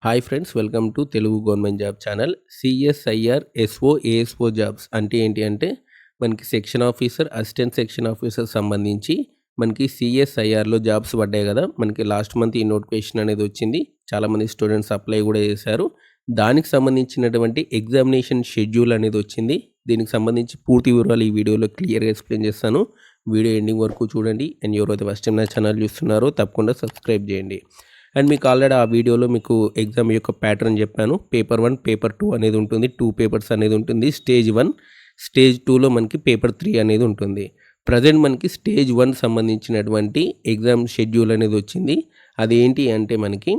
Hi friends, welcome to Telugu government job channel. CSIR SO ASO jobs అంటే ఏంటి అంటే మనకి section officer, assistant section officer సంబంధించి మనకి సిఎస్ఐఆర్లో జాబ్స్ పడ్డాయి కదా. మనకి లాస్ట్ మంత్ ఈ నోటిఫికేషన్ అనేది వచ్చింది. చాలామంది స్టూడెంట్స్ అప్లై కూడా చేశారు. దానికి సంబంధించినటువంటి ఎగ్జామినేషన్ షెడ్యూల్ అనేది వచ్చింది. దీనికి సంబంధించి పూర్తి వివరాలు ఈ వీడియోలో క్లియర్గా ఎక్స్ప్లెయిన్ చేస్తాను. వీడియో ఎండింగ్ వరకు చూడండి. అండ్ ఎవరైతే ఫస్ట్ టైం నా ఛానల్ చూస్తున్నారో తప్పకుండా సబ్స్క్రైబ్ చేయండి. అండ్ మీకు ఆల్రెడీ ఆ వీడియోలో మీకు ఎగ్జామ్ యొక్క ప్యాటర్న్ చెప్పాను. పేపర్ 1, పేపర్ 2 అనేది ఉంటుంది. 2 పేపర్స్ అనేది ఉంటుంది. స్టేజ్ 1, స్టేజ్ 2లో మనకి పేపర్ 3 అనేది ఉంటుంది. ప్రజెంట్ మనకి స్టేజ్ 1 సంబంధించినటువంటి ఎగ్జామ్ షెడ్యూల్ అనేది వచ్చింది. అదేంటి అంటే మనకి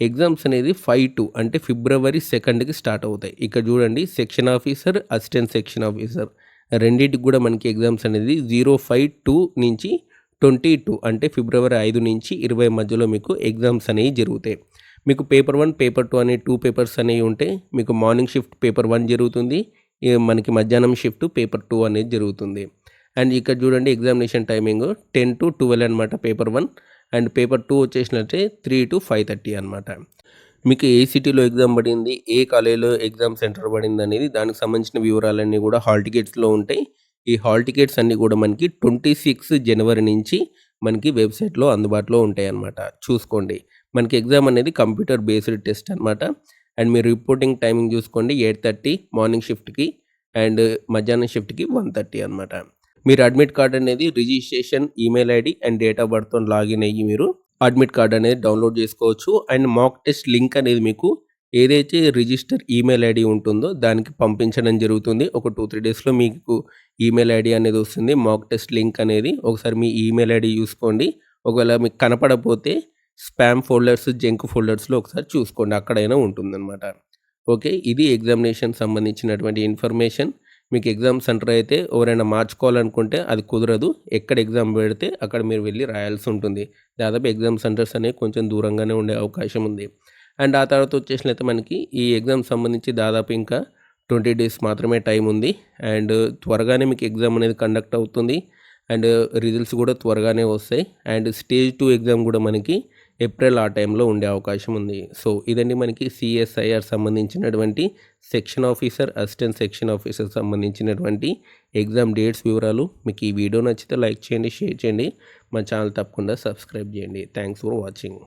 ఎగ్జామ్స్ అనేది 5-2 అంటే ఫిబ్రవరి 2కి స్టార్ట్ అవుతాయి. ఇక్కడ చూడండి, section officer, assistant section officer రెండింటికి కూడా మనకి ఎగ్జామ్స్ అనేది 052 నుంచి 22 అంటే ఫిబ్రవరి 5 నుంచి 20 మధ్యలో మీకు ఎగ్జామ్స్ అనేవి జరుగుతాయి. మీకు పేపర్ 1, పేపర్ 2 అనే 2 పేపర్స్ అనేవి ఉంటాయి. మీకు మార్నింగ్ షిఫ్ట్ పేపర్ 1 జరుగుతుంది. మనకి మధ్యాహ్నం షిఫ్ట్ పేపర్ 2 అనేది జరుగుతుంది. అండ్ ఇక్కడ చూడండి, ఎగ్జామినేషన్ టైమింగ్ 10 to 12 అనమాట పేపర్ 1. అండ్ పేపర్ 2 వచ్చేసినట్టే 3 to 5:30 అనమాట. మీకు ఏ సిటీలో ఎగ్జామ్ పడింది, ఏ కాలేజీలో ఎగ్జామ్ సెంటర్ పడింది అనేది దానికి సంబంధించిన వివరాలన్నీ కూడా హాల్ టికెట్స్లో ఉంటాయి. ఈ హాల్ టికెట్స్ అన్నీ కూడా మనకి 26 జనవరి నుంచి మనకి వెబ్సైట్లో అందుబాటులో ఉంటాయి అన్నమాట. చూసుకోండి, మనకి ఎగ్జామ్ అనేది కంప్యూటర్ బేస్డ్ టెస్ట్ అనమాట. అండ్ మీరు రిపోర్టింగ్ టైమింగ్ చూసుకోండి, 8:30 మార్నింగ్ షిఫ్ట్కి అండ్ మధ్యాహ్నం షిఫ్ట్కి 1:30 అనమాట. మీరు అడ్మిట్ కార్డ్ అనేది registration, email ID and date of బర్త్తో లాగిన్ అయ్యి మీరు అడ్మిట్ కార్డ్ అనేది డౌన్లోడ్ చేసుకోవచ్చు. అండ్ మాక్ టెస్ట్ లింక్ అనేది మీకు ఏదైతే రిజిస్టర్ ఈమెయిల్ ఐడి ఉంటుందో దానికి పంపించడం జరుగుతుంది. ఒక 2-3 డేస్లో మీకు ఈమెయిల్ ఐడి అనేది వస్తుంది, మాక్ టెస్ట్ లింక్ అనేది. ఒకసారి మీ ఈమెయిల్ ఐడి చూసుకోండి. ఒకవేళ మీకు కనపడకపోతే స్పామ్ ఫోల్డర్స్, జంక్ ఫోల్డర్స్లో ఒకసారి చూసుకోండి, అక్కడైనా ఉంటుందన్నమాట. ఓకే, ఇది ఎగ్జామినేషన్ సంబంధించినటువంటి ఇన్ఫర్మేషన్. మీకు ఎగ్జామ్ సెంటర్ అయితే ఎవరైనా మార్చుకోవాలనుకుంటే అది కుదరదు. ఎక్కడ ఎగ్జామ్ పెడితే అక్కడ మీరు వెళ్ళి రాయాల్సి ఉంటుంది. దాదాపు ఎగ్జామ్ సెంటర్స్ అనేవి కొంచెం దూరంగానే ఉండే అవకాశం ఉంది. అండ్ ఆ తర్వాత వచ్చేసినట్లయితే మనకి ఈ ఎగ్జామ్ సంబంధించి దాదాపు ఇంకా 20 డేస్ మాత్రమే టైం ఉంది. అండ్ త్వరగానే మీకు ఎగ్జామ్ అనేది కండక్ట్ అవుతుంది. అండ్ రిజల్ట్స్ కూడా త్వరగానే వస్తాయి. అండ్ స్టేజ్ 2 ఎగ్జామ్ కూడా మనకి ఏప్రిల్ ఆ టైంలో ఉండే అవకాశం ఉంది. సో ఇదండి మనకి సిఎస్ఐఆర్ సంబంధించినటువంటి section officer, assistant section officer సంబంధించినటువంటి ఎగ్జామ్ డేట్స్ వివరాలు. మీకు ఈ వీడియో నచ్చితే లైక్ చేయండి, షేర్ చేయండి. మా ఛానల్ తప్పకుండా సబ్స్క్రైబ్ చేయండి. Thanks for watching.